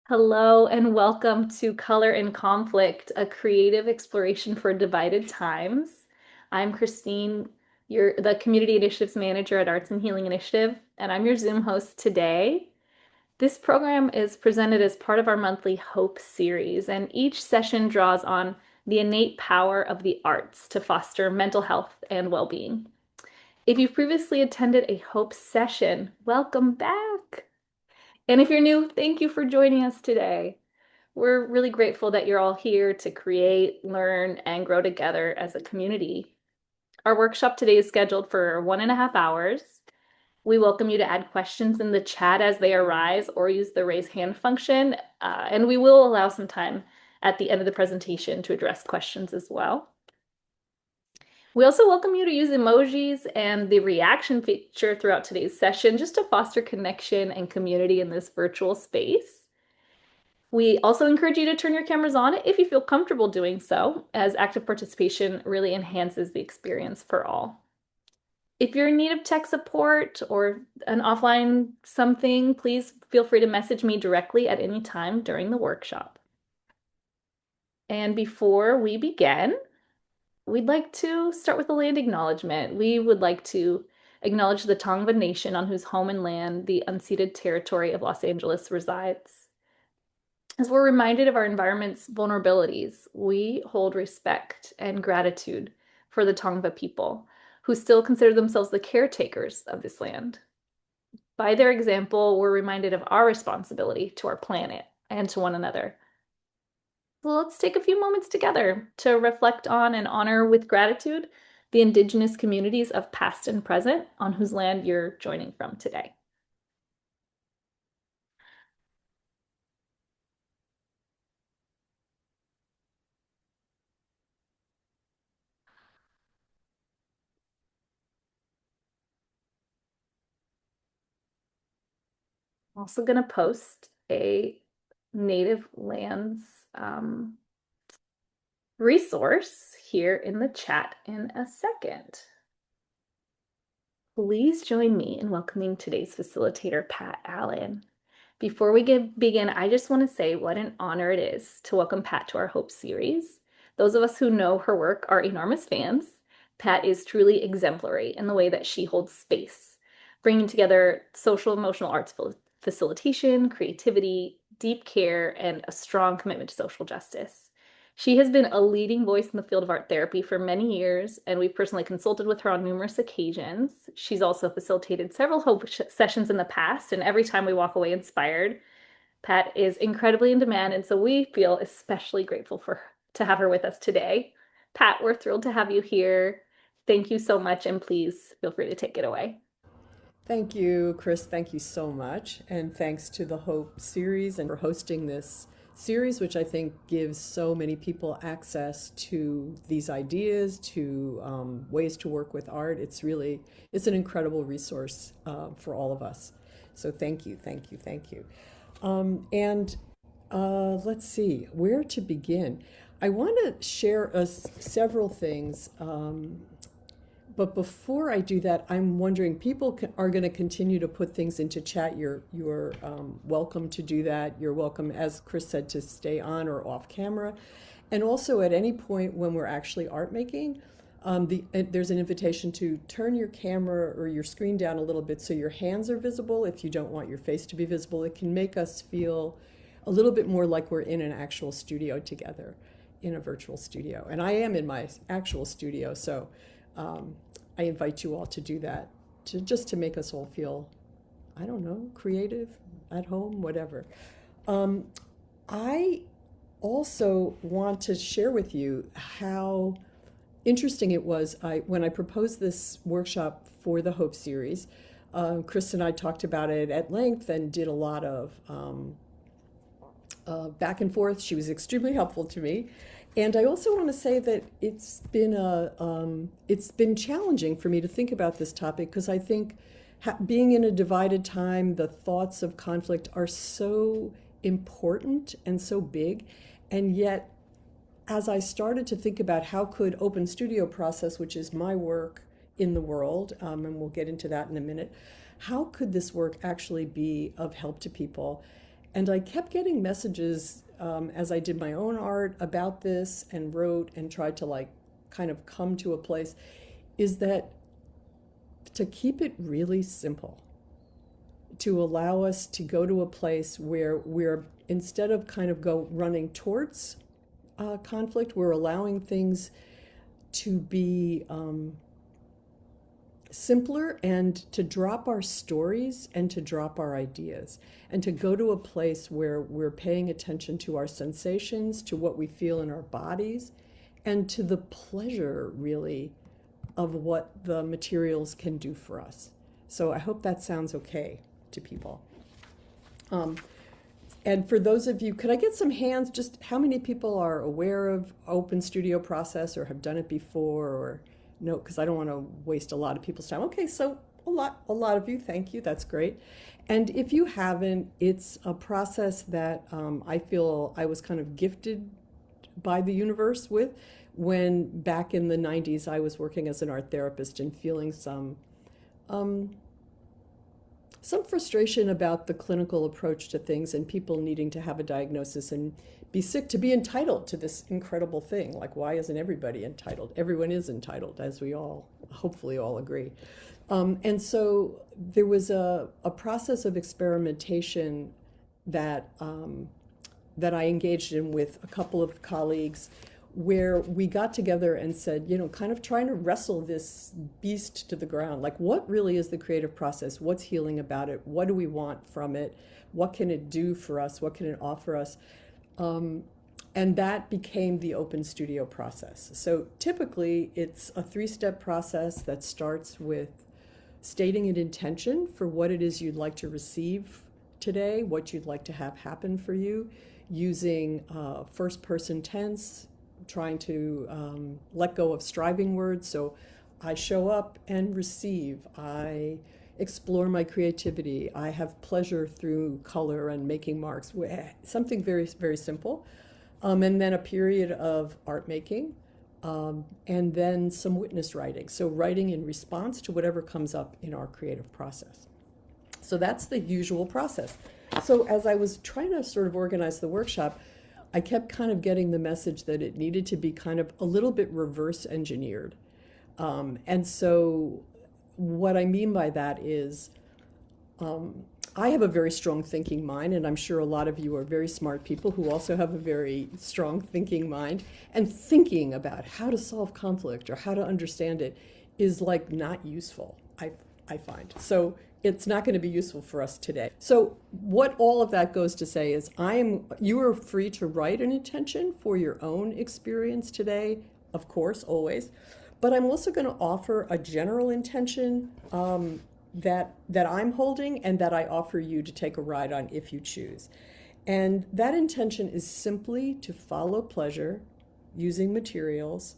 Hello and welcome to Color and Conflict, a creative exploration for divided times. I'm Christine, the Community Initiatives Manager at Arts and Healing Initiative, and I'm your Zoom host today. This program is presented as part of our monthly Hope series, and each session draws on the innate power of the arts to foster mental health and well-being. If you've previously attended a Hope session, welcome back. And if you're new, thank you for joining us today. We're really grateful that you're all here to create, learn, and grow together as a community. Our workshop today is scheduled for 1.5 hours. We welcome you to add questions in the chat as they arise or use the raise hand function, and we will allow some time at the end of the presentation to address questions as well. We also welcome you to use emojis and the reaction feature throughout today's session just to foster connection and community in this virtual space. We also encourage you to turn your cameras on if you feel comfortable doing so, as active participation really enhances the experience for all. If you're in need of tech support or an offline something, please feel free to message me directly at any time during the workshop. And before we begin, we'd like to start with a land acknowledgement. We would like to acknowledge the Tongva Nation on whose home and land the unceded territory of Los Angeles resides. As we're reminded of our environment's vulnerabilities, we hold respect and gratitude for the Tongva people, who still consider themselves the caretakers of this land. By their example, we're reminded of our responsibility to our planet and to one another. So let's take a few moments together to reflect on and honor with gratitude the Indigenous communities of past and present on whose land you're joining from today. I'm also going to post a native lands resource here in the chat in a second. Please join me in welcoming today's facilitator, Pat Allen. Before we begin, I just want to say what an honor it is to welcome Pat to our Hope series. Those of us who know her work are enormous fans. Pat is truly exemplary in the way that she holds space, bringing together social emotional arts facilitation, creativity, deep care, and a strong commitment to social justice. She has been a leading voice in the field of art therapy for many years, and we've personally consulted with her on numerous occasions. She's also facilitated several Hope sessions in the past, and every time we walk away inspired. Pat is incredibly in demand, and so we feel especially grateful to have her with us today. Pat, we're thrilled to have you here. Thank you so much, and please feel free to take it away. Thank you, Chris. Thank you so much. And thanks to the Hope series and for hosting this series, which I think gives so many people access to these ideas, to ways to work with art. It's an incredible resource for all of us. So thank you, thank you, thank you. And let's see, where to begin. I want to share several things. But before I do that, I'm wondering, are going to continue to put things into chat. You're welcome to do that. You're welcome, as Chris said, to stay on or off camera. And also at any point when we're actually art making, there's an invitation to turn your camera or your screen down a little bit so your hands are visible if you don't want your face to be visible. It can make us feel a little bit more like we're in an actual studio together, in a virtual studio. And I am in my actual studio, so I invite you all to do that, just to make us all feel, I don't know, creative, at home, whatever. I also want to share with you how interesting it was when I proposed this workshop for the Hope series. Chris and I talked about it at length and did a lot of back and forth. She was extremely helpful to me. And I also want to say that it's been challenging for me to think about this topic because I think being in a divided time, the thoughts of conflict are so important and so big. And yet, as I started to think about how could Open Studio Process, which is my work in the world, and we'll get into that in a minute, how could this work actually be of help to people? And I kept getting messages as I did my own art about this and wrote and tried to like kind of come to a place, is that to keep it really simple, to allow us to go to a place where we're, instead of kind of go running towards conflict, we're allowing things to be simpler, and to drop our stories and to drop our ideas, and to go to a place where we're paying attention to our sensations, to what we feel in our bodies, and to the pleasure, really, of what the materials can do for us. So I hope that sounds okay to people. And for those of you, could I get some hands? Just how many people are aware of Open Studio process or have done it before, or no? Because I don't want to waste a lot of people's time. Okay, so a lot of you. Thank you. That's great. And if you haven't, it's a process that I feel I was kind of gifted by the universe with, when back in the 90s I was working as an art therapist and feeling some frustration about the clinical approach to things, and people needing to have a diagnosis and be sick to be entitled to this incredible thing. Like, why isn't everybody entitled? Everyone is entitled, as we all hopefully all agree. And so there was a process of experimentation that that I engaged in with a couple of colleagues, where we got together and said, you know, kind of trying to wrestle this beast to the ground. Like, what really is the creative process? What's healing about it? What do we want from it? What can it do for us? What can it offer us? And that became the Open Studio process. So typically it's a 3-step process that starts with stating an intention for what it is you'd like to receive today, what you'd like to have happen for you, using first person tense, trying to let go of striving words. So I show up and receive. I explore my creativity. I have pleasure through color and making marks. Something very, very simple. And then a period of art making, and then some witness writing. So writing in response to whatever comes up in our creative process. So that's the usual process. So as I was trying to sort of organize the workshop, I kept kind of getting the message that it needed to be kind of a little bit reverse engineered. And so what I mean by that is, I have a very strong thinking mind, and I'm sure a lot of you are very smart people who also have a very strong thinking mind. And thinking about how to solve conflict or how to understand it is like not useful, I find. So it's not going to be useful for us today. So what all of that goes to say is, you are free to write an intention for your own experience today, of course, always. But I'm also going to offer a general intention that I'm holding, and that I offer you to take a ride on if you choose. And that intention is simply to follow pleasure using materials,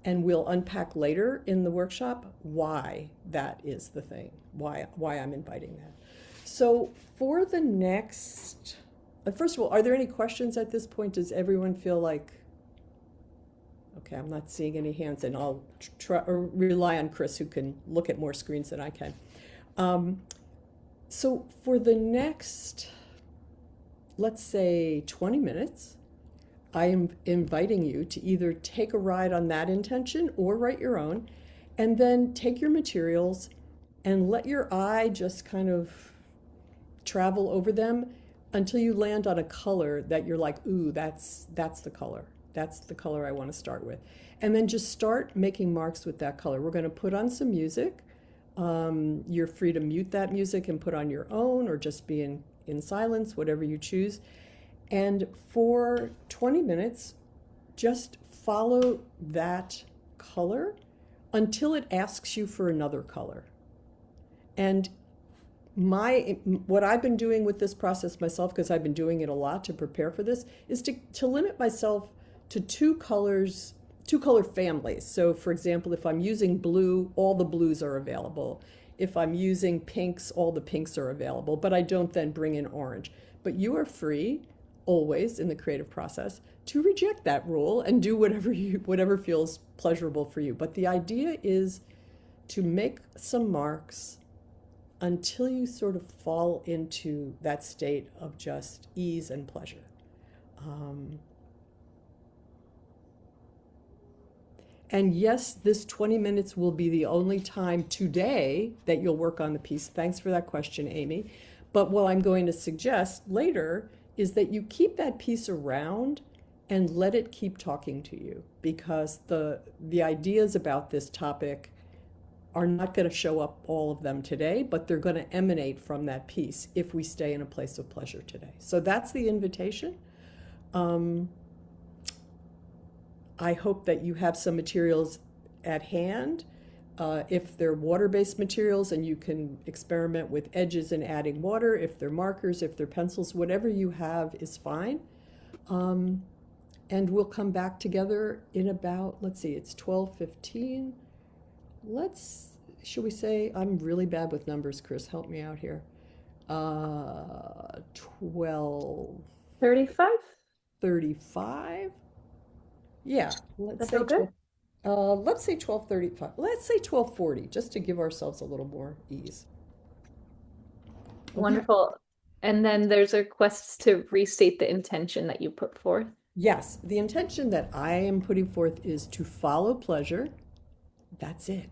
and we'll unpack later in the workshop why that is the thing, why I'm inviting that. So for the next, first of all, are there any questions at this point? Does everyone feel like, okay, I'm not seeing any hands, and I'll try or rely on Chris, who can look at more screens than I can. So for the next, let's say 20 minutes, I am inviting you to either take a ride on that intention or write your own, and then take your materials and let your eye just kind of travel over them until you land on a color that you're like, ooh, that's the color. That's the color I want to start with. And then just start making marks with that color. We're going to put on some music. You're free to mute that music and put on your own, or just be in silence, whatever you choose. And for 20 minutes, just follow that color until it asks you for another color. And what I've been doing with this process myself, because I've been doing it a lot to prepare for this, is to limit myself to two color families. So for example, if I'm using blue, all the blues are available. If I'm using pinks, all the pinks are available, but I don't then bring in orange. But you are free, always in the creative process, to reject that rule and do whatever feels pleasurable for you. But the idea is to make some marks until you sort of fall into that state of just ease and pleasure. Um, and yes, this 20 minutes will be the only time today that you'll work on the piece. Thanks for that question, Amy. But what I'm going to suggest later is that you keep that piece around and let it keep talking to you, because the ideas about this topic are not going to show up, all of them today, but they're going to emanate from that piece if we stay in a place of pleasure today. So that's the invitation. Um, I hope that you have some materials at hand. If they're water-based materials, and you can experiment with edges and adding water. If they're markers, if they're pencils, whatever you have is fine. Um, and we'll come back together in about, let's see, it's 12:15. Let's, should we say, I'm really bad with numbers, Chris, help me out here. 35? 12:35. Yeah, let's That say feel good? 12. Let's say 12:35. Let's say 12:40, just to give ourselves a little more ease. Okay. Wonderful. And then there's a request to restate the intention that you put forth. Yes, the intention that I am putting forth is to follow pleasure. That's it.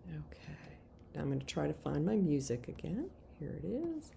Okay. Now I'm going to try to find my music again. Here it is.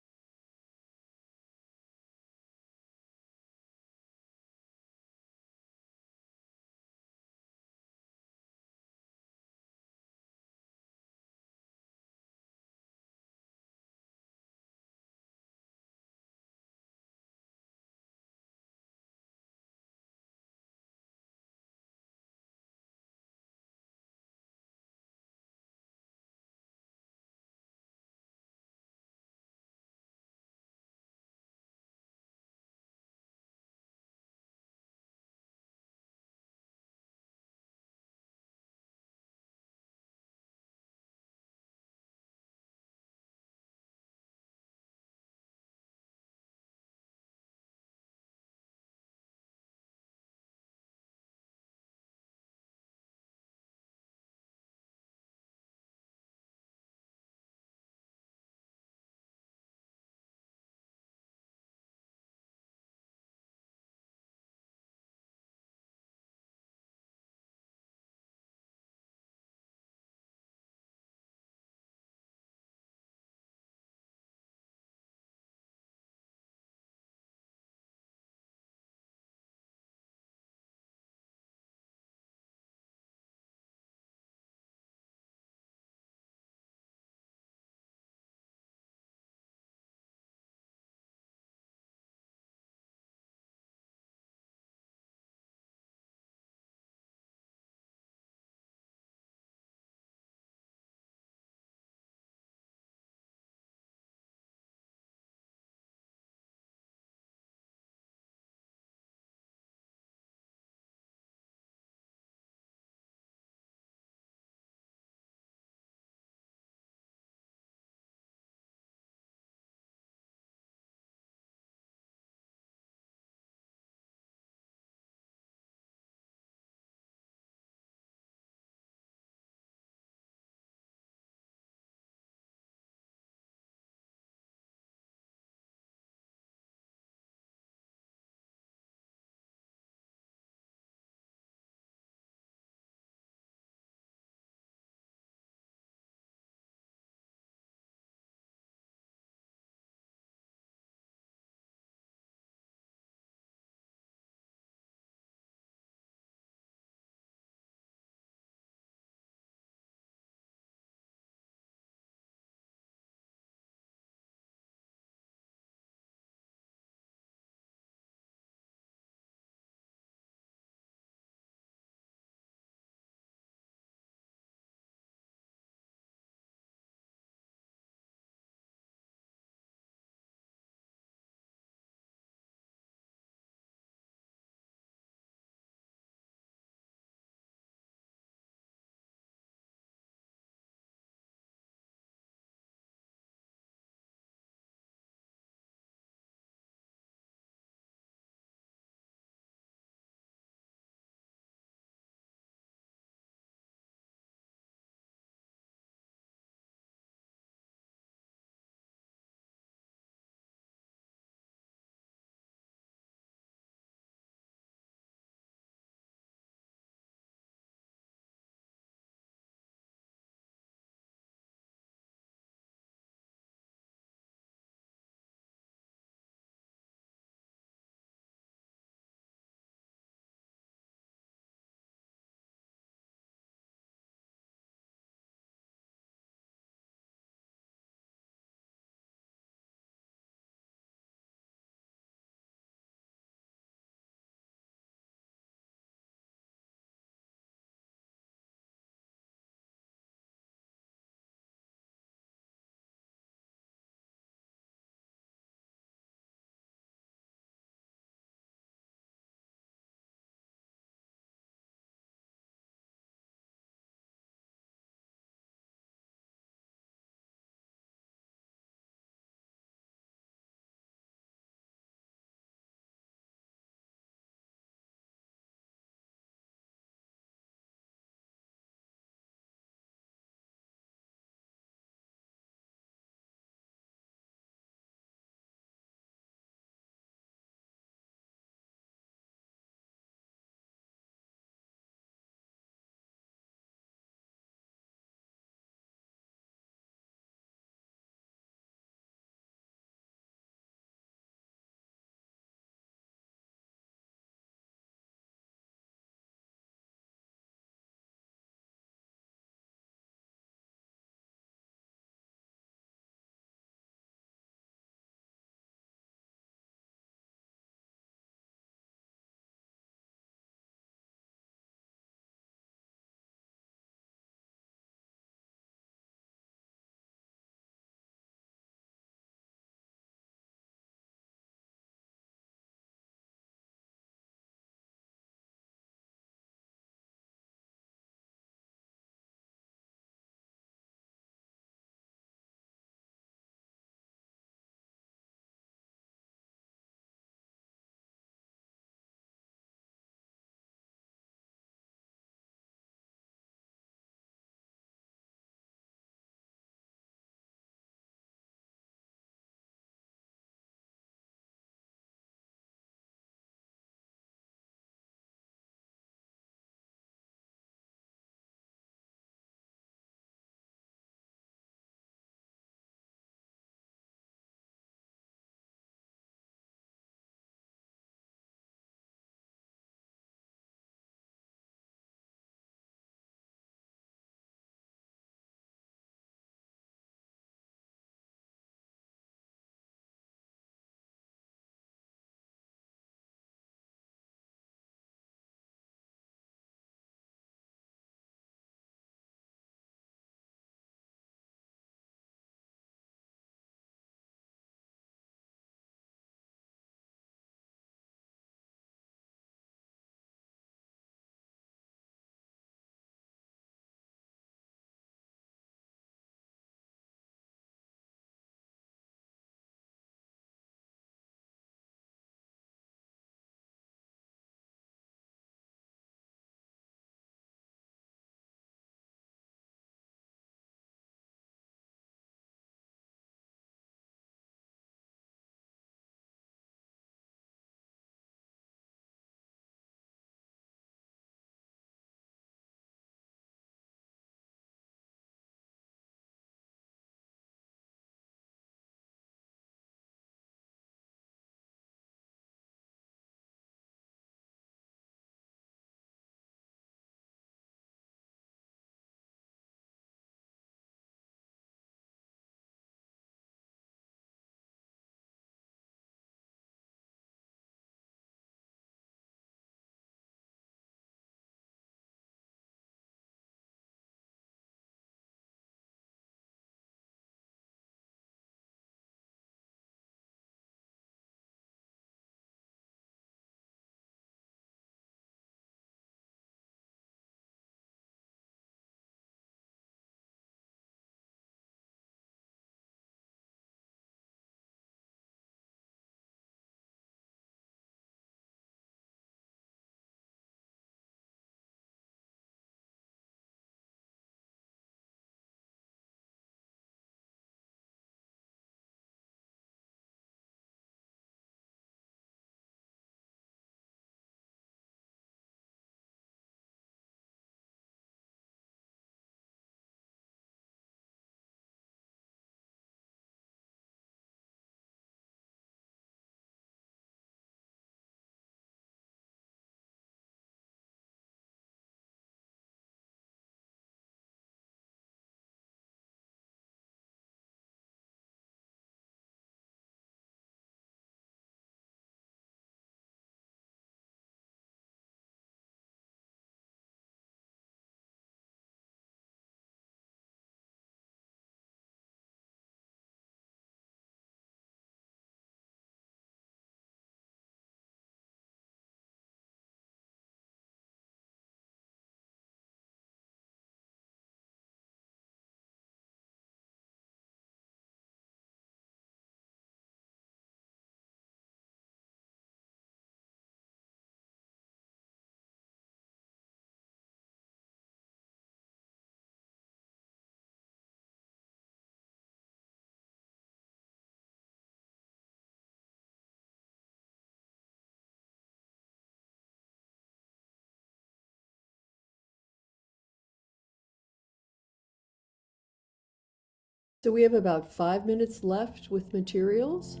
So we have about 5 minutes left with materials.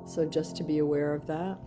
So just to be aware of that.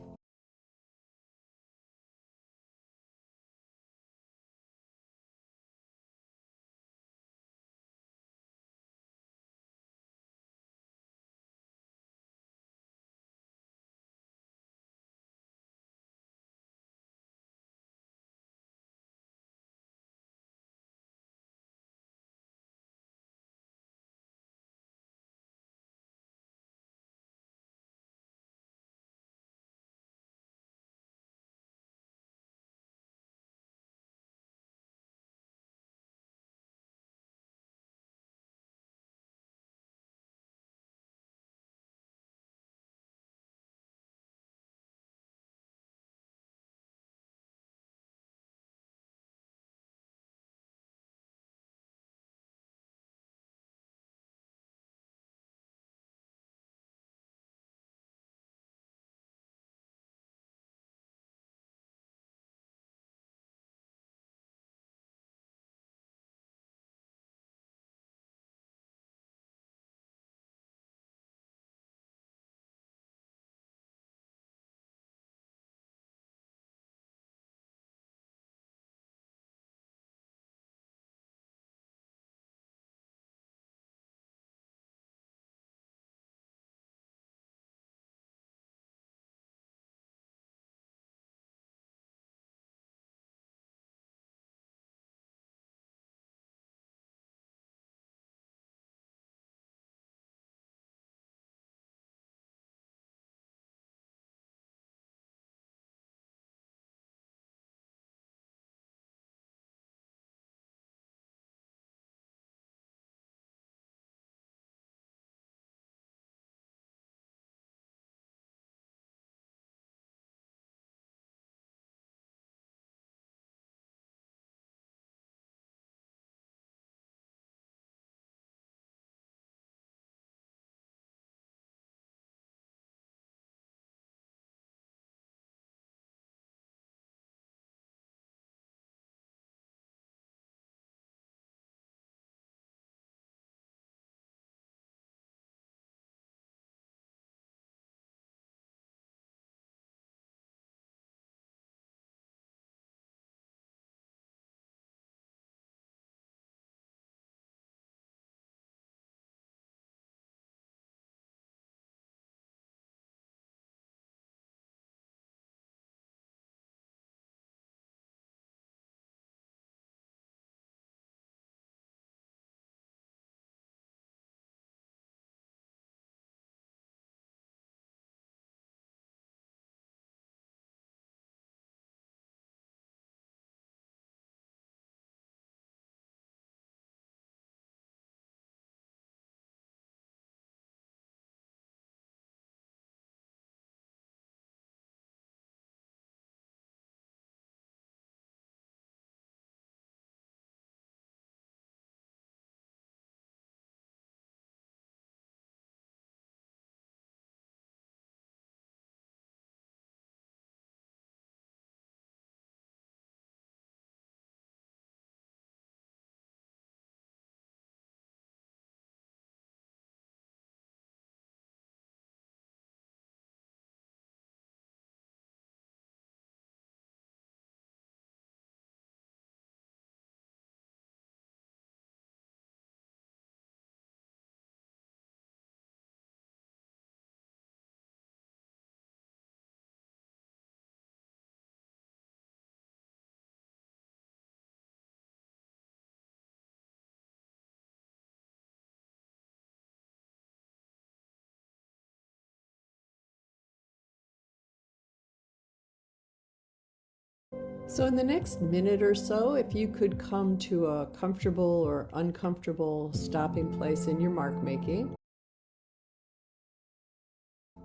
So in the next minute or so, if you could come to a comfortable or uncomfortable stopping place in your mark making,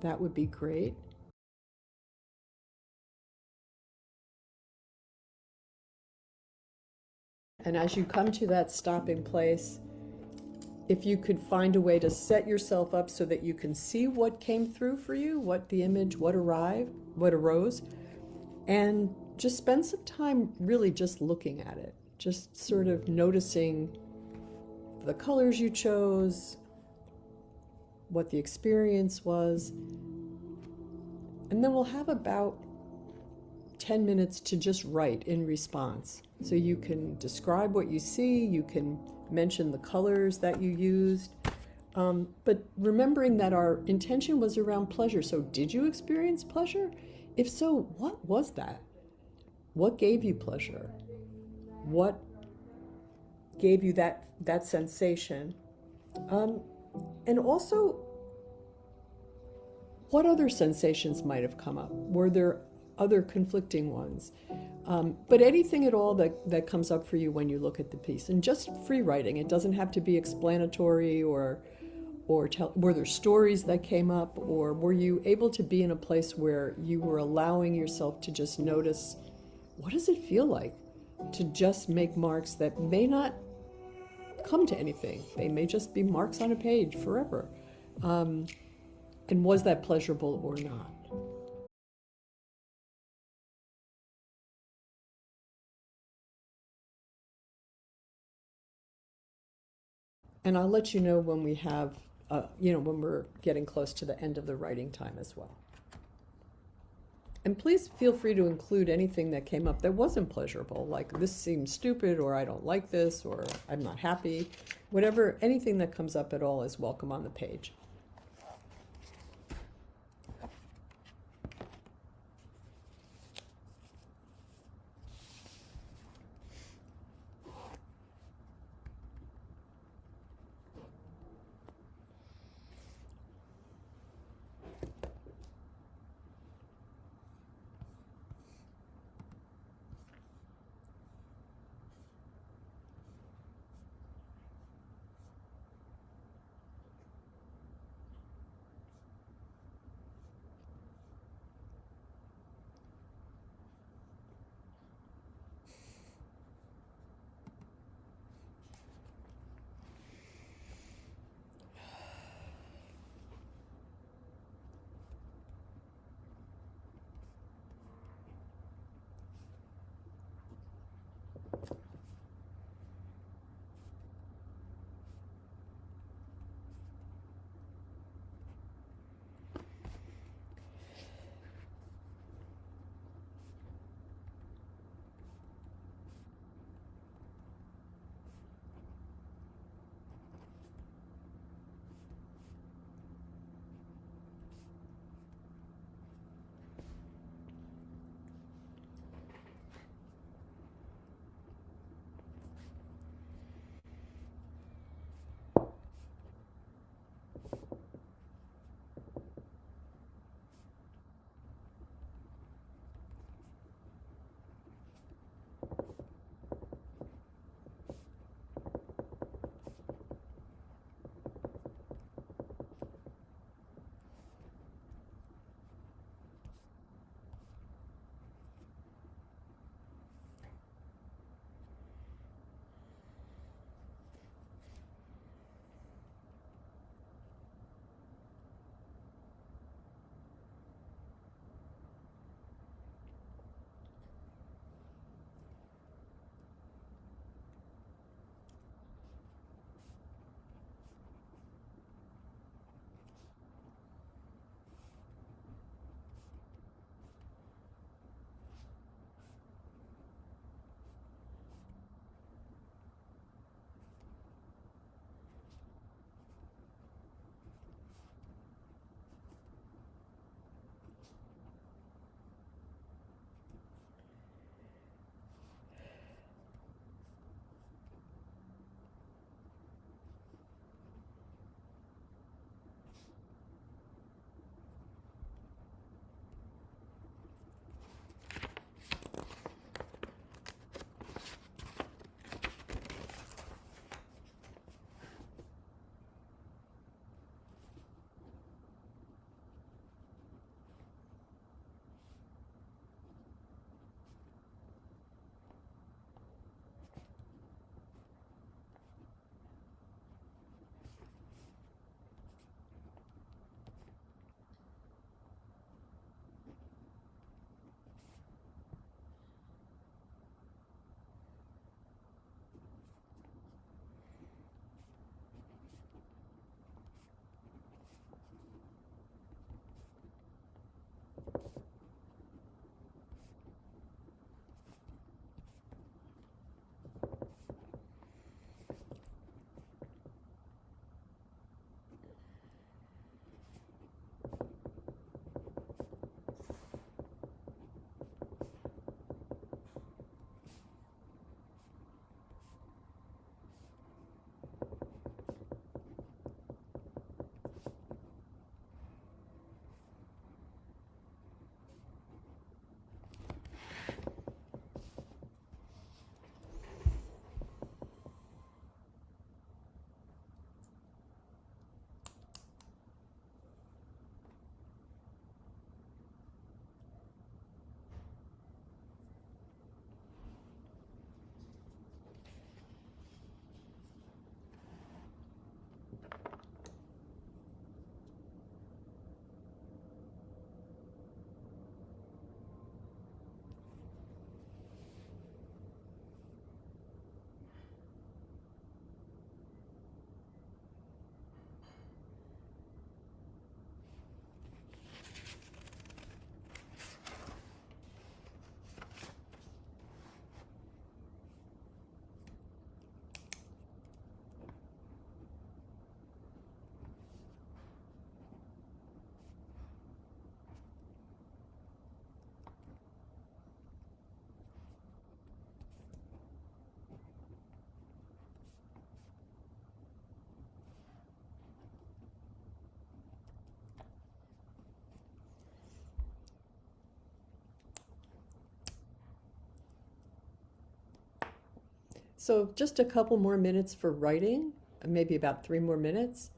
that would be great. And as you come to that stopping place, if you could find a way to set yourself up so that you can see what came through for you, what the image, what arrived, what arose, and just spend some time really just looking at it, just sort of noticing the colors you chose, what the experience was. And then we'll have about 10 minutes to just write in response. So you can describe what you see, you can mention the colors that you used. But remembering that our intention was around pleasure. So, did you experience pleasure? If so, what was that? What gave you pleasure? What gave you that sensation? And also, what other sensations might have come up? Were there other conflicting ones? But anything at all that comes up for you when you look at the piece. And just free writing. It doesn't have to be explanatory or tell, were there stories that came up, or were you able to be in a place where you were allowing yourself to just notice, what does it feel like to just make marks that may not come to anything? They may just be marks on a page forever. And was that pleasurable or not? And I'll let you know when we have, when we're getting close to the end of the writing time as well. And please feel free to include anything that came up that wasn't pleasurable, like this seems stupid, or I don't like this, or I'm not happy. Whatever, anything that comes up at all is welcome on the page. So just a couple more minutes for writing, maybe about 3 more minutes.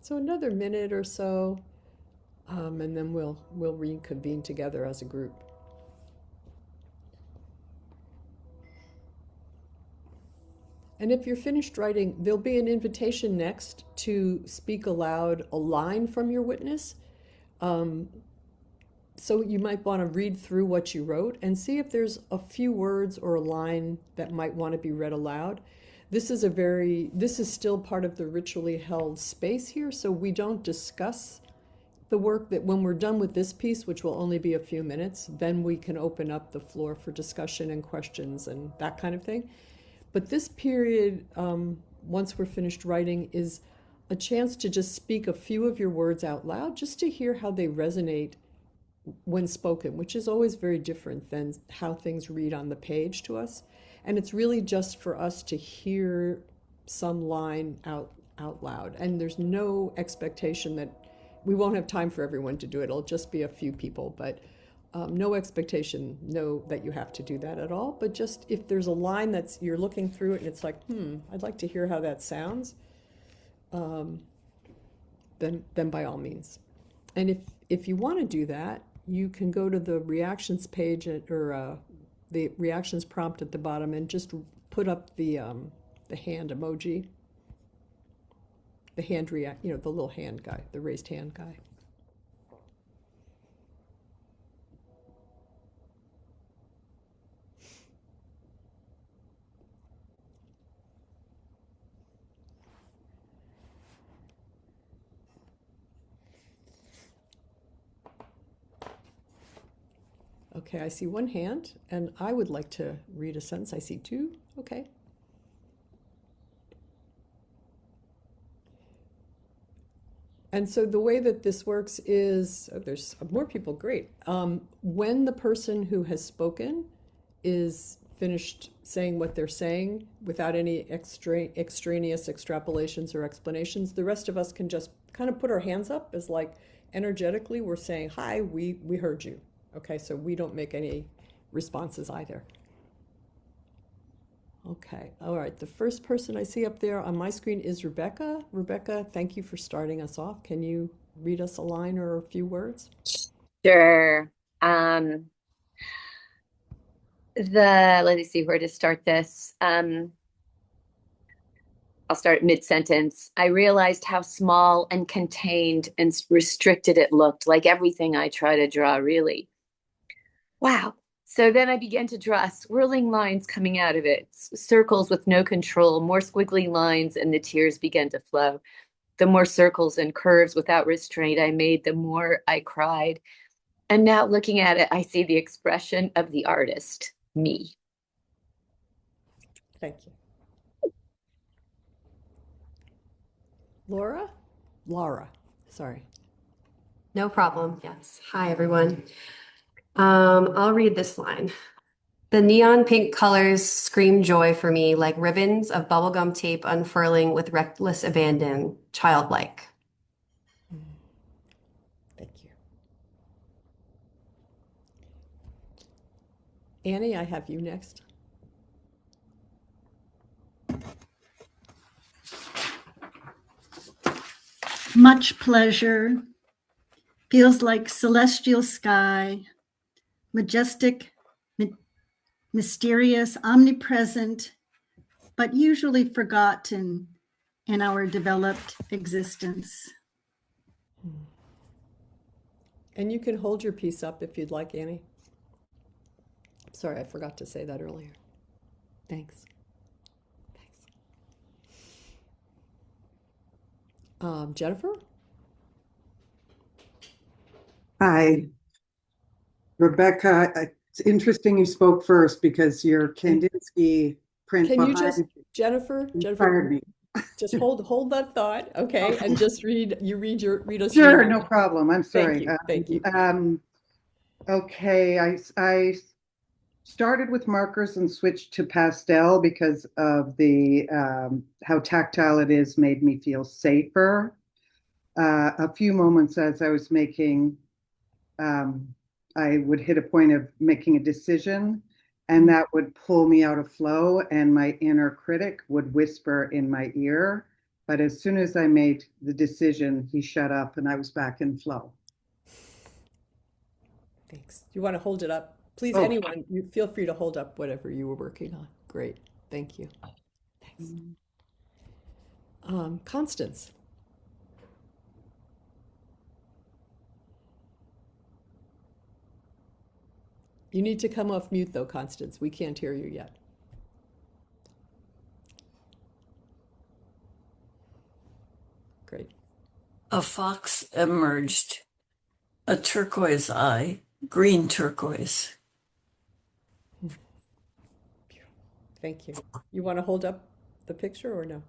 So another minute or so, and then we'll reconvene together as a group. And if you're finished writing, there'll be an invitation next to speak aloud a line from your witness. Um, so you might want to read through what you wrote and see if there's a few words or a line that might want to be read aloud. This is still part of the ritually held space here, so we don't discuss the work. That when we're done with this piece, which will only be a few minutes, then we can open up the floor for discussion and questions and that kind of thing. But this period, once we're finished writing, is a chance to just speak a few of your words out loud, just to hear how they resonate when spoken, which is always very different than how things read on the page to us. And it's really just for us to hear some line out loud. And there's no expectation that we won't have time for everyone to do it. It'll just be a few people, but no expectation, no, that you have to do that at all. But just if there's a line that's you're looking through it and it's like, I'd like to hear how that sounds, um, then by all means. And if you want to do that, you can go to the reactions page or the reactions prompt at the bottom and just put up the hand emoji, the hand react, the little hand guy, the raised hand guy. Okay, I see one hand, and I would like to read a sentence. I see two. Okay. And so the way that this works is there's more people, great. When the person who has spoken is finished saying what they're saying without any extraneous extrapolations or explanations, the rest of us can just kind of put our hands up as like energetically we're saying, hi, we heard you. Okay, so we don't make any responses either. Okay, all right. The first person I see up there on my screen is Rebecca. Rebecca, thank you for starting us off. Can you read us a line or a few words? Sure. Um, let me see where to start this. I'll start mid-sentence. I realized how small and contained and restricted it looked, like everything I try to draw, really. Wow. So then I began to draw swirling lines coming out of it, circles with no control, more squiggly lines, and the tears began to flow. the more circles and curves without restraint I made, the more I cried. And now looking at it, I see the expression of the artist, me. Thank you. Laura? Laura, sorry. No problem. Yes. Hi, everyone. I'll read this line. The neon pink colors scream joy for me like ribbons of bubblegum tape unfurling with reckless abandon, childlike. Thank you. Annie, I have you next. Much pleasure, feels like celestial sky, majestic, mysterious, omnipresent, but usually forgotten in our developed existence. And you can hold your piece up if you'd like, Annie. Sorry, I forgot to say that earlier. Thanks. Jennifer? Hi, Rebecca. It's interesting you spoke first because your Kandinsky print Can you behind just, you Jennifer, inspired me. just hold that thought, okay? And just read us Sure, your no line. problem. I'm Thank sorry. you, thank you. Okay, I started with markers and switched to pastel because of the how tactile it is made me feel safer. A few moments as I was making um, I would hit a point of making a decision, and that would pull me out of flow, and my inner critic would whisper in my ear. But as soon as I made the decision, he shut up and I was back in flow. Thanks. You want to hold it up? Please, Oh, anyone, you feel free to hold up whatever you were working on. Great. Thank you. Thanks. Constance. You need to come off mute though, Constance. We can't hear you yet. Great. A fox emerged, a turquoise eye, green turquoise. Thank you. You want to hold up the picture or no?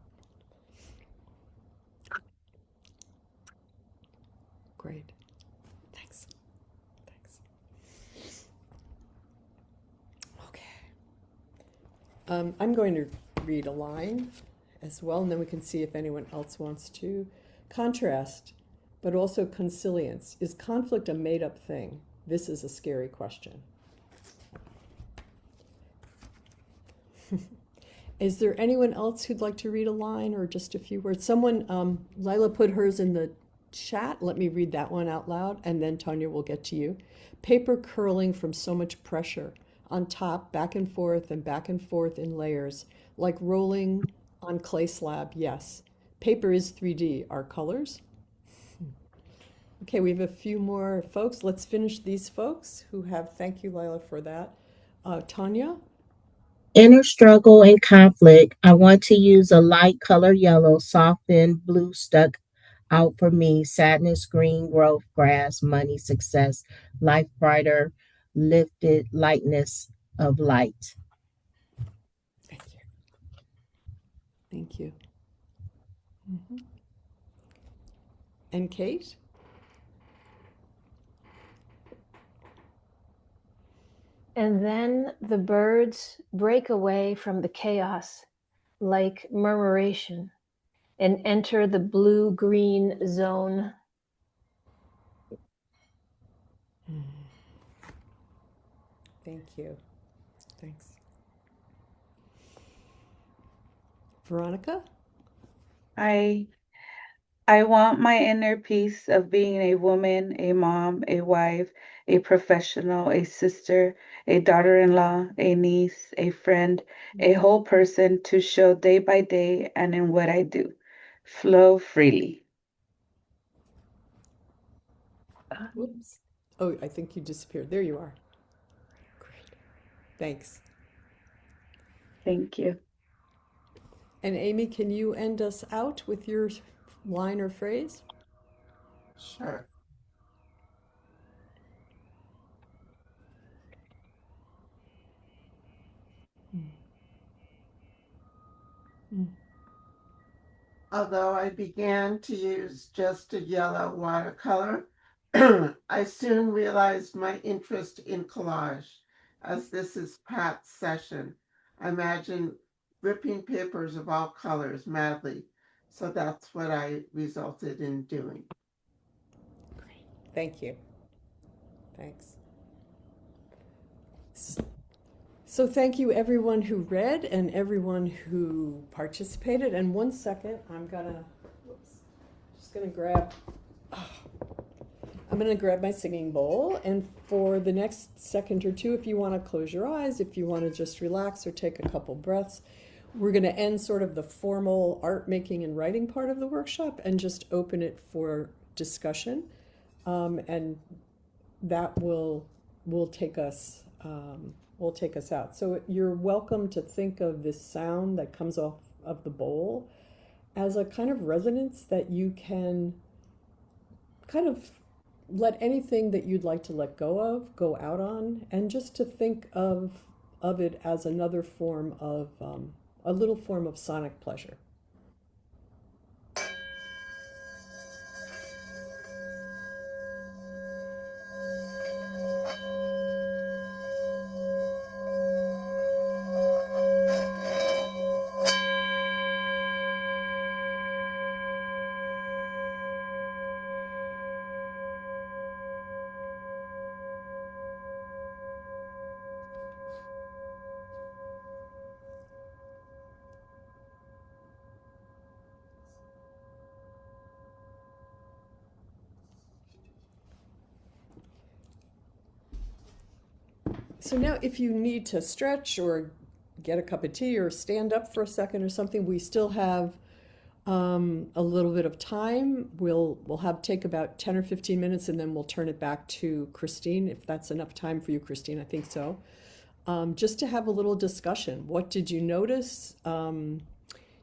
Great. Thanks. Thanks. Okay. I'm going to read a line as well, and then we can see if anyone else wants to. Contrast, but also consilience. Is conflict a made-up thing? This is a scary question. Is there anyone else who'd like to read a line or just a few words? Someone, Lila put hers in the chat. Let me read that one out loud, and then Tanya will get to you. Paper curling from so much pressure. On top, back and forth in layers, like rolling on clay slab, yes. Paper is 3D. Are colors? Okay, we have a few more folks. Let's finish these folks who have, thank you, Lila, for that. Tanya? Inner struggle and conflict. I want to use a light color yellow, softened blue stuck out for me. Sadness, green, growth, grass, money, success, life brighter, lifted lightness of light. Thank you. Thank you. And Kate? And then the birds break away from the chaos like murmuration and enter the blue-green zone. Thank you. Thanks. Veronica? I want my inner peace of being a woman, a mom, a wife, a professional, a sister, a daughter-in-law, a niece, a friend, a whole person to show day by day and in what I do. Flow freely. Whoops. Oh, I think you disappeared. There you are. Great. Thanks. Thank you. And Amy, can you end us out with your line or phrase? Sure. Although I began to use just a yellow watercolor, I soon realized my interest in collage. As this is Pat's session, I imagine ripping papers of all colors madly. So that's what I resulted in doing. Thank you. Thanks. So thank you everyone who read and everyone who participated. And one second, I'm gonna grab my singing bowl. And for the next second or two, if you want to close your eyes, if you want to just relax or take a couple breaths, we're going to end sort of the formal art making and writing part of the workshop and just open it for discussion. And that will take us out. So you're welcome to think of this sound that comes off of the bowl as a kind of resonance that you can kind of let anything that you'd like to let go of go out on, and just to think of it as another form of a little form of sonic pleasure. So now if you need to stretch or get a cup of tea or stand up for a second or something, we still have a little bit of time. We'll take about 10 or 15 minutes, and then we'll turn it back to Christine, if that's enough time for you, Christine. I think so. Just to have a little discussion. What did you notice?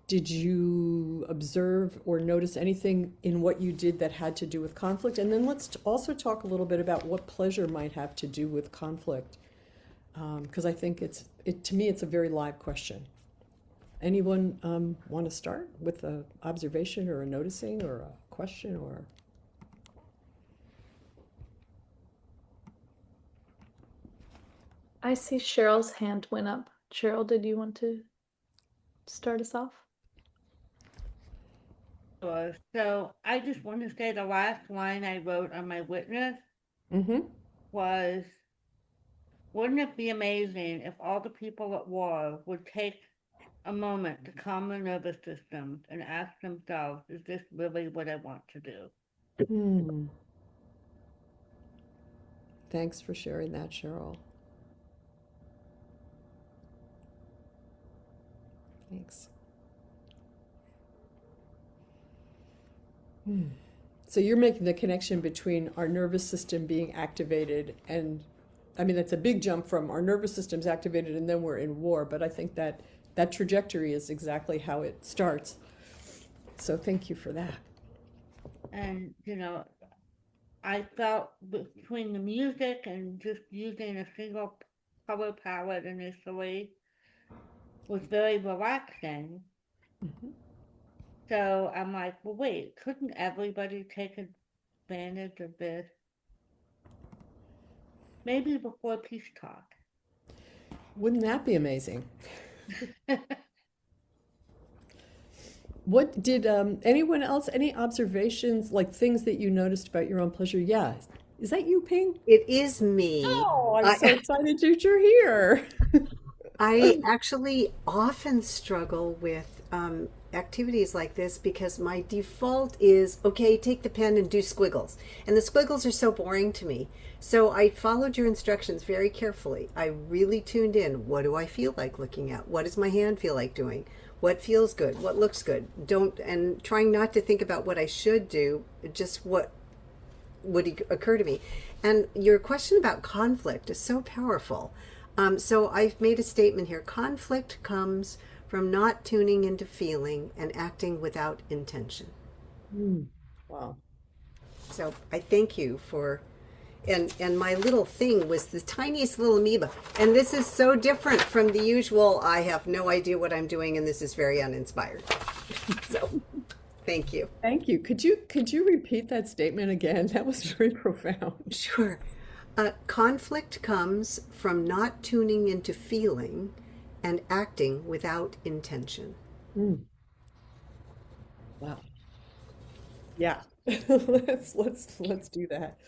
Did you observe or notice anything in what you did that had to do with conflict? And then let's also talk a little bit about what pleasure might have to do with conflict. Because I think to me, it's a very live question. Anyone want to start with an observation or a noticing or a question or? I see Cheryl's hand went up. Cheryl, did you want to start us off? Sure. So I just want to say the last line I wrote on my witness was, wouldn't it be amazing if all the people at war would take a moment to calm their nervous systems and ask themselves, is this really what I want to do? Thanks for sharing that, Cheryl. Thanks. So you're making the connection between our nervous system being activated and, I mean, that's a big jump from our nervous system's activated and then we're in war, but I think that trajectory is exactly how it starts. So thank you for that. And, I felt between the music and just using a single color palette initially was very relaxing. So I'm like, well, wait, couldn't everybody take advantage of this? Maybe before peace talk. Wouldn't that be amazing? What did anyone else, any observations, like things that you noticed about your own pleasure? Yeah. Is that you, Ping? It is me. Oh, I'm so excited that you're here. I actually often struggle with activities like this because my default is, okay, take the pen and do squiggles. And the squiggles are so boring to me. So I followed your instructions very carefully. I really tuned in. What do I feel like looking at? What does my hand feel like doing? What feels good? What looks good? And trying not to think about what I should do, just what would occur to me. And your question about conflict is so powerful. So I've made a statement here. Conflict comes from not tuning into feeling and acting without intention. Wow. So I thank you for, and my little thing was the tiniest little amoeba. And this is so different from the usual, I have no idea what I'm doing and this is very uninspired. So thank you. Thank you. Could you repeat that statement again? That was very profound. Sure. Conflict comes from not tuning into feeling and acting without intention. Wow. Yeah. Let's do that.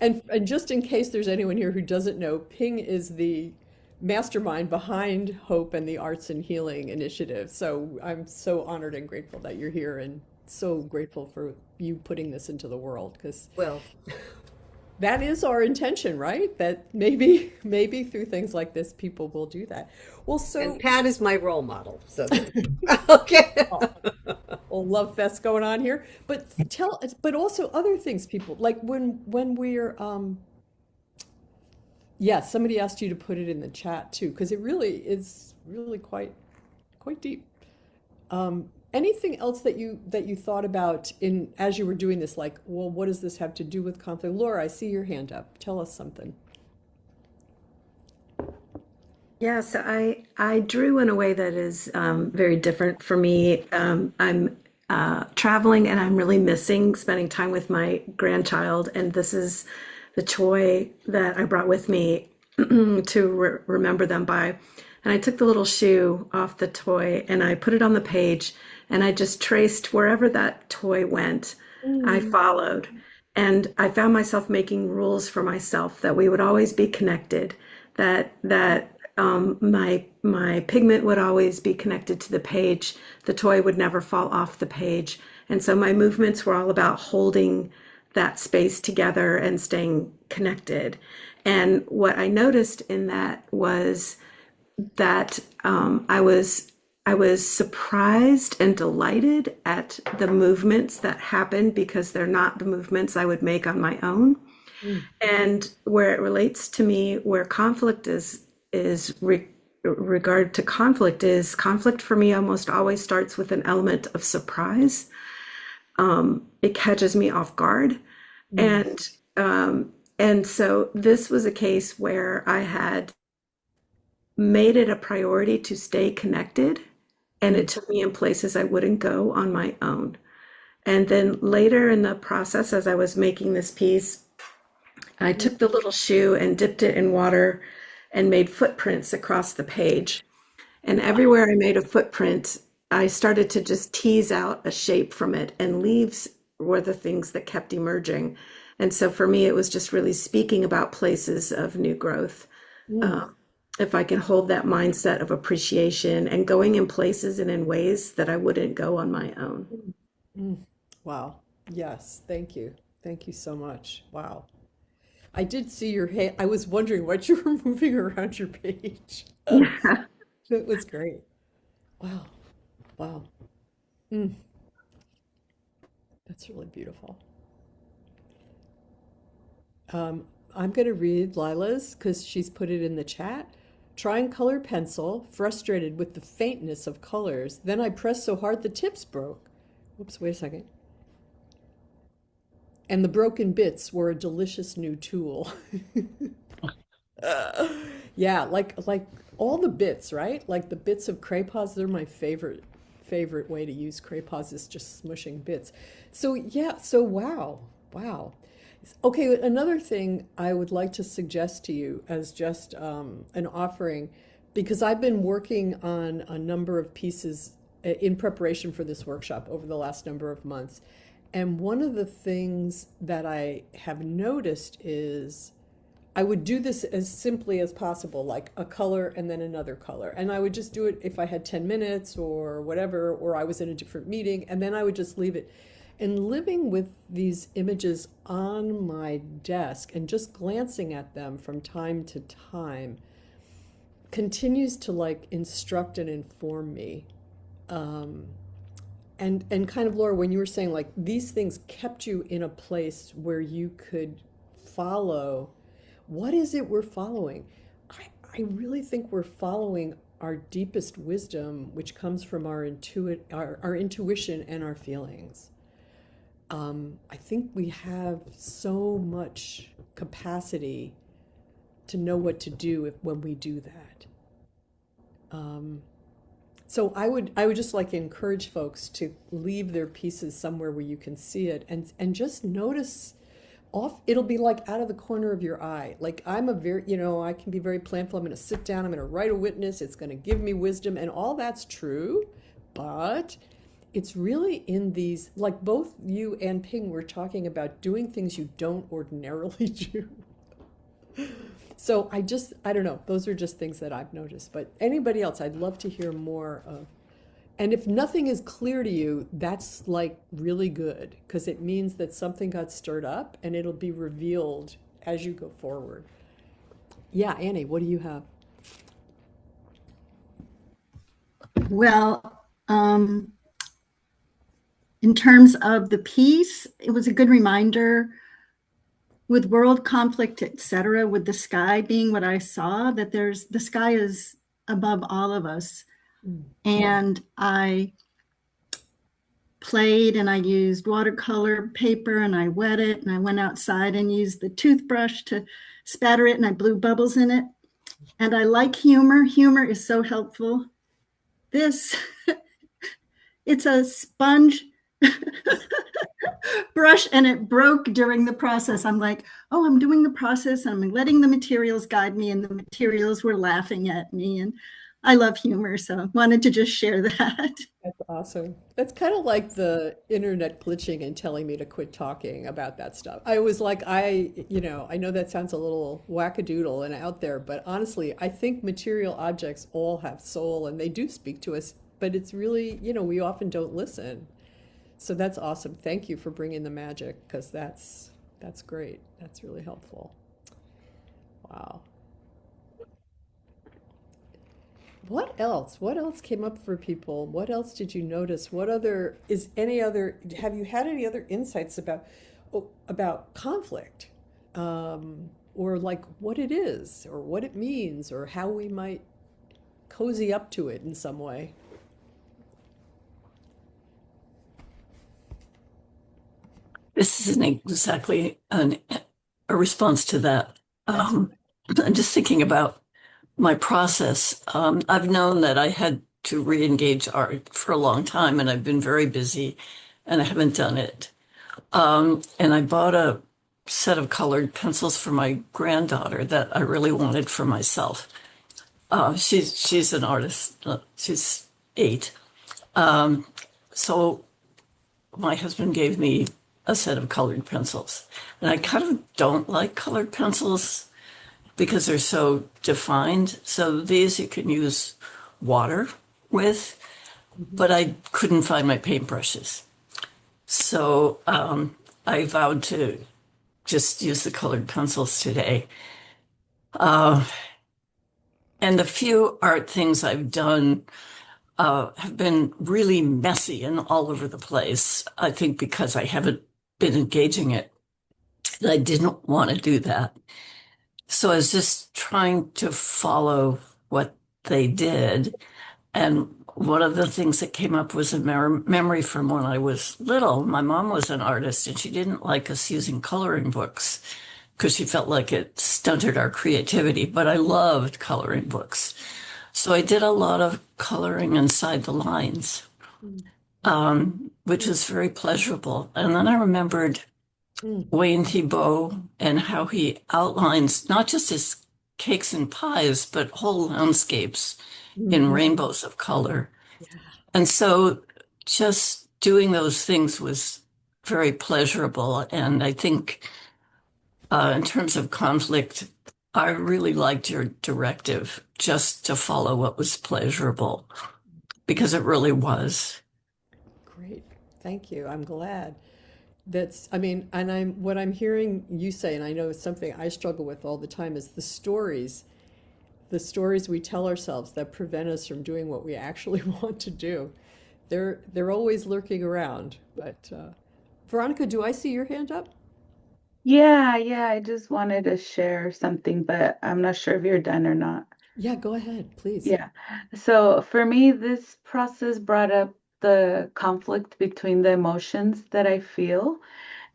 And just in case there's anyone here who doesn't know, Ping is the mastermind behind Hope and the Arts and Healing Initiative. So I'm so honored and grateful that you're here, and so grateful for you putting this into the world, because Well, that is our intention, right? That maybe through things like this, people will do that. Well, and so Pat is my role model. So, okay. whole love fest going on here. But but also other things, people like when we're yeah, somebody asked you to put it in the chat too, because it really is really quite deep. Anything else that you thought about in as you were doing this, like, well, what does this have to do with conflict? Laura, I see your hand up. Tell us something. Yeah, so I drew in a way that is very different for me. I'm traveling and I'm really missing spending time with my grandchild, and this is the toy that I brought with me to remember them by. And I took the little shoe off the toy and I put it on the page, and I just traced wherever that toy went. I followed, and I found myself making rules for myself that we would always be connected, that my pigment would always be connected to the page. The toy would never fall off the page. And so my movements were all about holding that space together and staying connected. And what I noticed in that was that I was surprised and delighted at the movements that happened, because they're not the movements I would make on my own. And where it relates to me, where conflict regard to conflict is, conflict for me almost always starts with an element of surprise. It catches me off guard. And so this was a case where I had made it a priority to stay connected, and it took me in places I wouldn't go on my own. And then later in the process, as I was making this piece, I took the little shoe and dipped it in water and made footprints across the page. And everywhere I made a footprint, I started to just tease out a shape from it, and leaves were the things that kept emerging. And so for me, it was just really speaking about places of new growth. If I can hold that mindset of appreciation and going in places and in ways that I wouldn't go on my own. Wow. Yes. Thank you. Thank you so much. Wow. I did see your hand. I was wondering what you were moving around your page. Yeah. That was great. Wow. Wow. Mm, that's really beautiful. I'm going to read Lila's because she's put it in the chat. Trying color pencil, frustrated with the faintness of colors. Then I pressed so hard the tips broke. Whoops, wait a second. And the broken bits were a delicious new tool. Yeah, like all the bits, right? Like the bits of crayons, they're my favorite way to use crayons, is just smushing bits. So yeah, so wow. Okay, another thing I would like to suggest to you as just an offering, because I've been working on a number of pieces in preparation for this workshop over the last number of months. And one of the things that I have noticed is I would do this as simply as possible, like a color and then another color. And I would just do it if I had 10 minutes or whatever, or I was in a different meeting, and then I would just leave it. And living with these images on my desk and just glancing at them from time to time continues to like instruct and inform me. And kind of, Laura, when you were saying like these things kept you in a place where you could follow, what is it we're following? I really think we're following our deepest wisdom, which comes from our intuition and our feelings. I think we have so much capacity to know what to do when we do that. So I would just like to encourage folks to leave their pieces somewhere where you can see it and just notice off. It'll be like out of the corner of your eye. Like I'm a very, I can be very planful. I'm going to sit down. I'm going to write a witness. It's going to give me wisdom, and all that's true, but it's really in these, like both you and Ping were talking about doing things you don't ordinarily do. So I don't know. Those are just things that I've noticed. But anybody else, I'd love to hear more of. And if nothing is clear to you, that's like really good, because it means that something got stirred up and it'll be revealed as you go forward. Yeah, Annie, what do you have? Well, in terms of the piece, it was a good reminder with world conflict, etc., with the sky being what I saw, that the sky is above all of us. And I played and I used watercolor paper and I wet it and I went outside and used the toothbrush to spatter it and I blew bubbles in it. And I like humor. Humor is so helpful. This, it's a sponge brush and it broke during the process. I'm like, oh, I'm doing the process and I'm letting the materials guide me, and the materials were laughing at me. And I love humor, so wanted to just share that. That's awesome. That's kind of like the internet glitching and telling me to quit talking about that stuff. I was like, I know that sounds a little wackadoodle and out there, but honestly, I think material objects all have soul and they do speak to us, but it's really, we often don't listen. So that's awesome. Thank you for bringing the magic, because that's great. That's really helpful. Wow. What else? What else came up for people? What else did you notice? Have you had any other insights about conflict? Or like what it is, or what it means, or how we might cozy up to it in some way? This isn't exactly a response to that. I'm just thinking about my process. I've known that I had to re-engage art for a long time, and I've been very busy, and I haven't done it. And I bought a set of colored pencils for my granddaughter that I really wanted for myself. She's an artist. She's 8. So my husband gave me a set of colored pencils. And I kind of don't like colored pencils because they're so defined. So these you can use water with, but I couldn't find my paintbrushes. So I vowed to just use the colored pencils today. And the few art things I've done have been really messy and all over the place. I think because I haven't been engaging it, I didn't want to do that. So I was just trying to follow what they did. And one of the things that came up was a memory from when I was little. My mom was an artist and she didn't like us using coloring books because she felt like it stunted our creativity, but I loved coloring books. So I did a lot of coloring inside the lines, which was very pleasurable. And then I remembered Wayne Thibault and how he outlines not just his cakes and pies, but whole landscapes in rainbows of color. And so just doing those things was very pleasurable. And I think in terms of conflict, I really liked your directive just to follow what was pleasurable, because it really was. Great. Thank you. I'm glad. What I'm hearing you say, and I know it's something I struggle with all the time, is the stories we tell ourselves that prevent us from doing what we actually want to do. They're always lurking around. But Veronica, do I see your hand up? Yeah, I just wanted to share something, but I'm not sure if you're done or not. Yeah, go ahead, please. Yeah. So for me, this process brought up the conflict between the emotions that I feel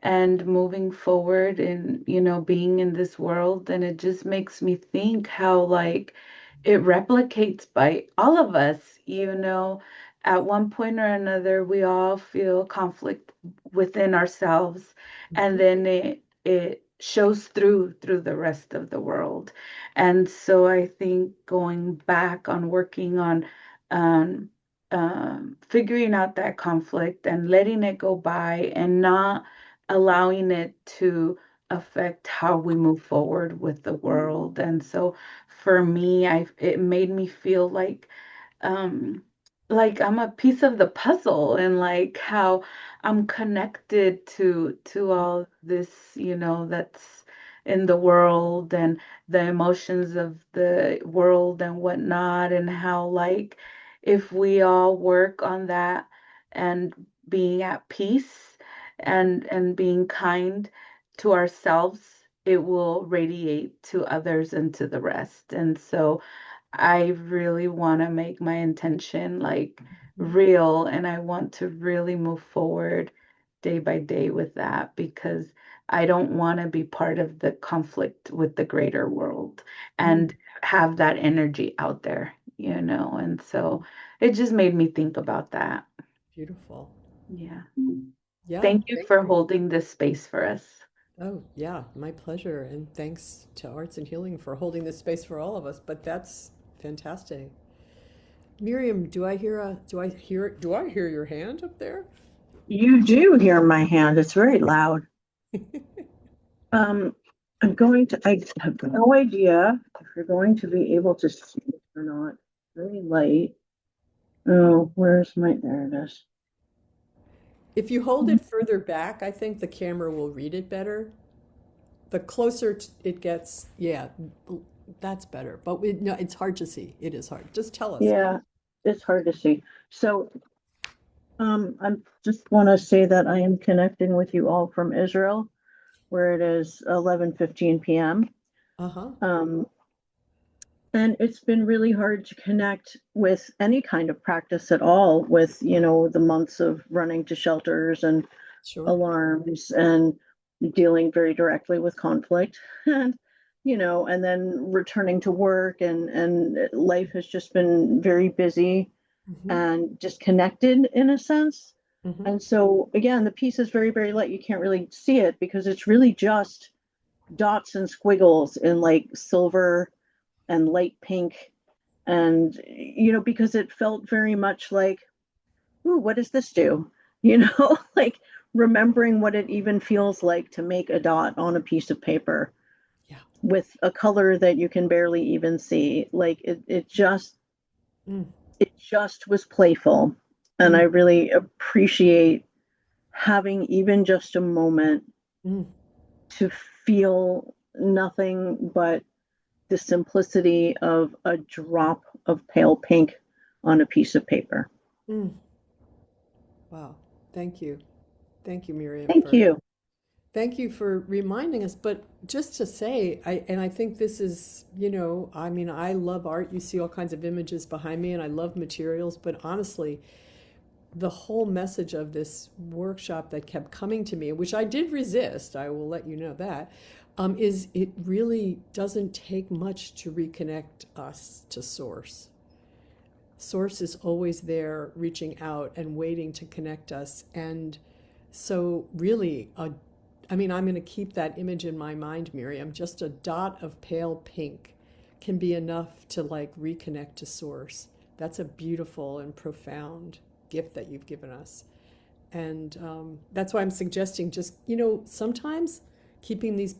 and moving forward and, being in this world. And it just makes me think how, like, it replicates by all of us, at one point or another, we all feel conflict within ourselves, and then it shows through the rest of the world. And so I think going back on working on um, figuring out that conflict and letting it go by and not allowing it to affect how we move forward with the world. And so for me, it made me feel um like I'm a piece of the puzzle, and like how I'm connected to all this, that's in the world, and the emotions of the world and whatnot, and how, like, if we all work on that and being at peace and being kind to ourselves, it will radiate to others and to the rest. And so I really want to make my intention like real, and I want to really move forward day by day with that, because I don't want to be part of the conflict with the greater world and have that energy out there, and so it just made me think about that. Beautiful. Yeah. Yeah, Thank you thank for you. holding this space for us. Oh, yeah, my pleasure. And thanks to Arts and Healing for holding this space for all of us. But that's fantastic. Miriam, do I hear your hand up there? You do hear my hand. It's very loud. I have no idea if you're going to be able to see it or not. Very light. Oh, there it is. If you hold it further back, I think the camera will read it better. The closer it gets, yeah, that's better. But no, it's hard to see. It is hard. Just tell us. Yeah, it's hard to see. So, I just want to say that I am connecting with you all from Israel, where it is 11:15 p.m. Uh-huh. And it's been really hard to connect with any kind of practice at all with, the months of running to shelters and Sure. alarms and dealing very directly with conflict and, and then returning to work, and life has just been very busy and disconnected in a sense. And so again, the piece is very, very light. You can't really see it because it's really just dots and squiggles in like silver and light pink. And, because it felt very much like, ooh, what does this do? Like remembering what it even feels like to make a dot on a piece of paper with a color that you can barely even see. Like it just was playful. And I really appreciate having even just a moment to feel nothing but the simplicity of a drop of pale pink on a piece of paper. Wow. Thank you. Thank you, Miriam. Thank you. Thank you for reminding us. But just to say, I think this is, I mean, I love art. You see all kinds of images behind me, and I love materials. But honestly, the whole message of this workshop that kept coming to me, which I did resist, I will let you know that, is it really doesn't take much to reconnect us to Source. Source is always there, reaching out and waiting to connect us. And so really, I'm going to keep that image in my mind, Miriam. Just a dot of pale pink can be enough to like reconnect to Source. That's a beautiful and profound gift that you've given us. And that's why I'm suggesting just, sometimes keeping these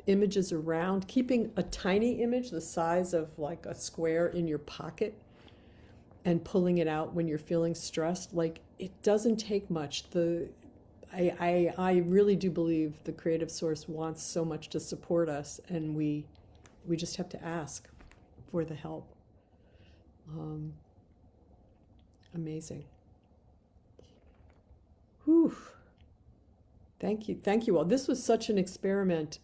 images around, keeping a tiny image the size of like a square in your pocket and pulling it out when you're feeling stressed, like it doesn't take much. I really do believe the creative source wants so much to support us, and we just have to ask for the help. Amazing. Whew. Thank you. Thank you all. This was such an experiment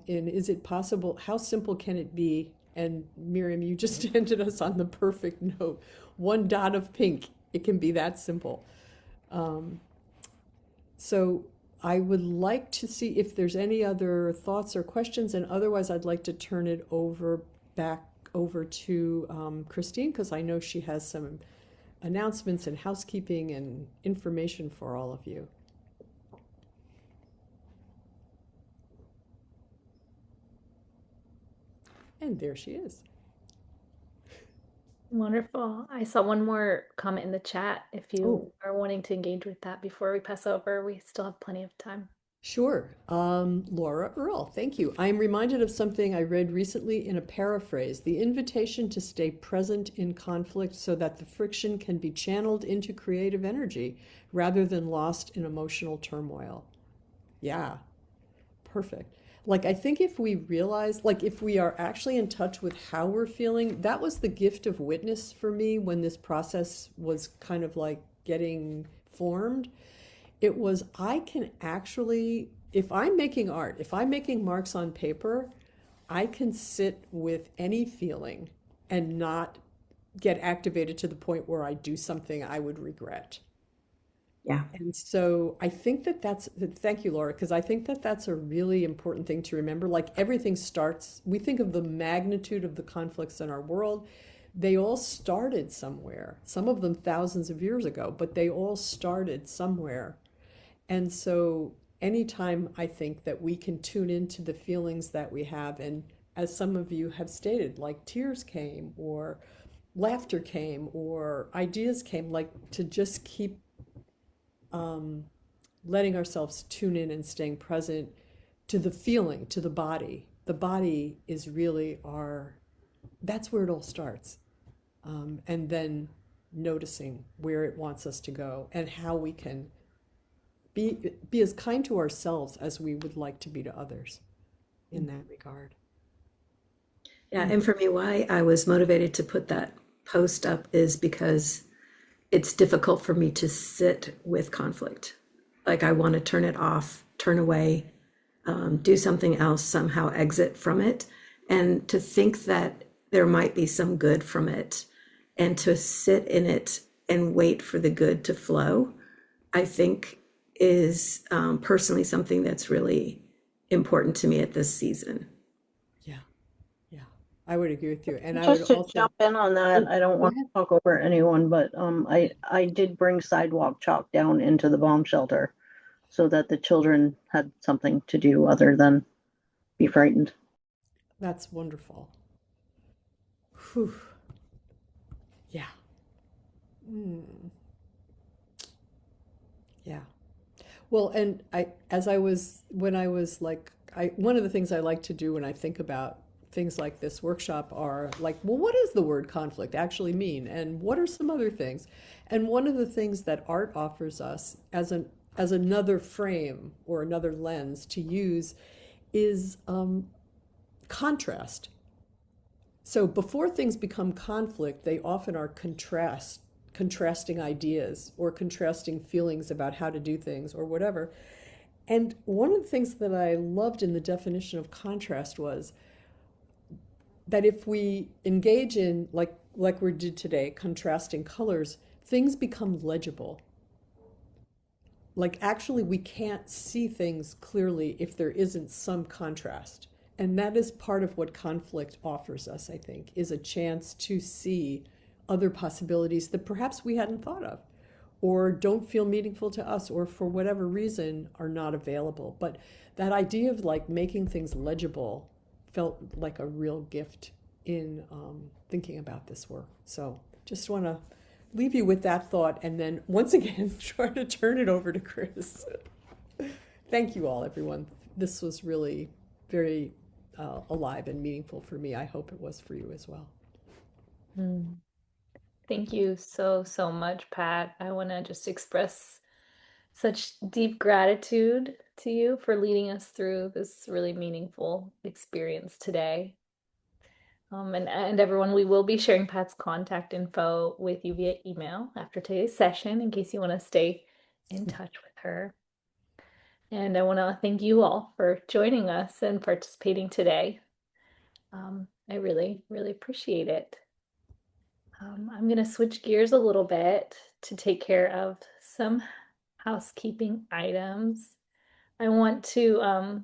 in is it possible? How simple can it be? And Miriam, you just ended us on the perfect note. One dot of pink. It can be that simple. So I would like to see if there's any other thoughts or questions, and otherwise I'd like to turn it back over to Christine, because I know she has some announcements and housekeeping and information for all of you. And there she is. Wonderful. I saw one more comment in the chat. If you are wanting to engage with that before we pass over, we still have plenty of time. Sure. Laura Earl, thank you. I am reminded of something I read recently in a paraphrase, the invitation to stay present in conflict so that the friction can be channeled into creative energy rather than lost in emotional turmoil. Yeah, perfect. Like, I think if we realize, like, if we are actually in touch with how we're feeling, that was the gift of witness for me when this process was kind of like getting formed. It was, I can actually, if I'm making art, if I'm making marks on paper, I can sit with any feeling and not get activated to the point where I do something I would regret. Yeah. And so I think thank you, Laura, because I think that that's a really important thing to remember. Like, everything starts, we think of the magnitude of the conflicts in our world. They all started somewhere, some of them thousands of years ago, but they all started somewhere. And so anytime I think that we can tune into the feelings that we have, and as some of you have stated, like tears came or laughter came or ideas came, like to just keep letting ourselves tune in and staying present to the feeling, to the body. The body is really that's where it all starts. And then noticing where it wants us to go and how we can be as kind to ourselves as we would like to be to others in that regard. Yeah, and for me, why I was motivated to put that post up is because it's difficult for me to sit with conflict. Like, I want to turn it off, turn away, do something else, somehow exit from it. And to think that there might be some good from it and to sit in it and wait for the good to flow, I think is personally something that's really important to me at this season. Yeah, yeah, I would agree with you. And I Just would to also jump in on that, I don't want to talk over anyone, but I did bring sidewalk chalk down into the bomb shelter so that the children had something to do other than be frightened. That's wonderful. Whew. Yeah. Yeah. Well, and when I was like, one of the things I like to do when I think about things like this workshop are like, well, what does the word conflict actually mean? And what are some other things? And one of the things that art offers us as another frame or another lens to use is contrast. So before things become conflict, they often are contrasting ideas or contrasting feelings about how to do things or whatever. And one of the things that I loved in the definition of contrast was that if we engage in, like we did today, contrasting colors, things become legible. Like, actually, we can't see things clearly if there isn't some contrast. And that is part of what conflict offers us, I think, is a chance to see other possibilities that perhaps we hadn't thought of or don't feel meaningful to us or for whatever reason are not available. But that idea of like making things legible felt like a real gift in thinking about this work. So just want to leave you with that thought and then once again try to turn it over to Chris. Thank you all, everyone. This was really very alive and meaningful for me. I hope it was for you as well. Thank you so, so much, Pat. I want to just express such deep gratitude to you for leading us through this really meaningful experience today. And everyone, we will be sharing Pat's contact info with you via email after today's session in case you want to stay in touch with her. And I want to thank you all for joining us and participating today. I really, really appreciate it. I'm going to switch gears a little bit to take care of some housekeeping items. I want to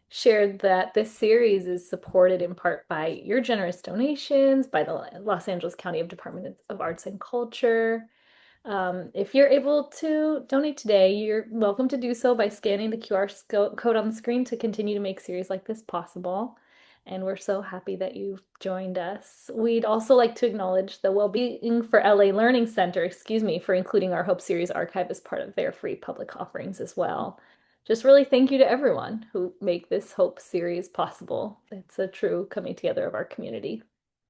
share that this series is supported in part by your generous donations, by the Los Angeles County Department of Arts and Culture. If you're able to donate today, you're welcome to do so by scanning the QR code on the screen to continue to make series like this possible. And we're so happy that you've joined us. We'd also like to acknowledge the Wellbeing for LA Learning Center, for including our Hope Series archive as part of their free public offerings as well. Just really thank you to everyone who make this Hope Series possible. It's a true coming together of our community.